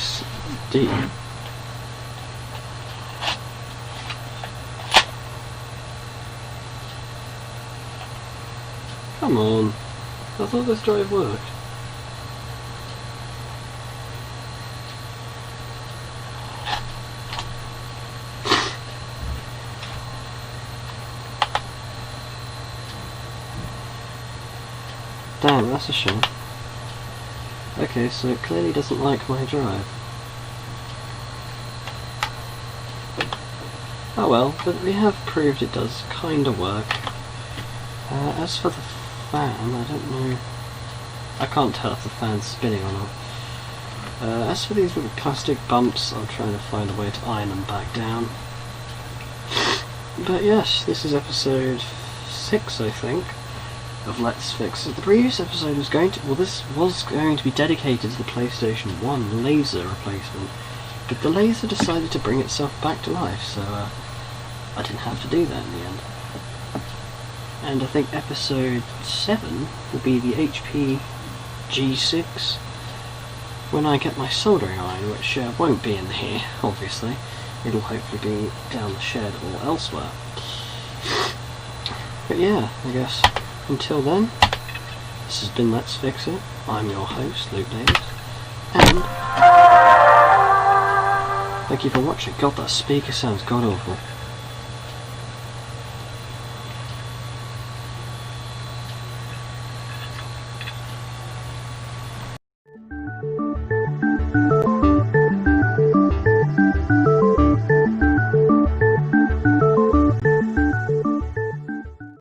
D. Come on, I thought this drive worked. Damn, that's a shame. Okay, so it clearly doesn't like my drive. Oh well, but we have proved it does kinda work. As for the fan, I don't know. I can't tell if the fan's spinning or not. As for these little plastic bumps, I'm trying to find a way to iron them back down. But yes, this is episode 6, I think, of Let's Fix It. The previous episode was going to, this was going to be dedicated to the PlayStation 1 laser replacement, but the laser decided to bring itself back to life, so I didn't have to do that in the end. And I think episode 7 will be the HP G6, when I get my soldering iron, which won't be in here, obviously. It'll hopefully be down the shed or elsewhere. But yeah, I guess until then, this has been Let's Fix It. I'm your host, Luke Davis, and thank you for watching. God, that speaker sounds god awful.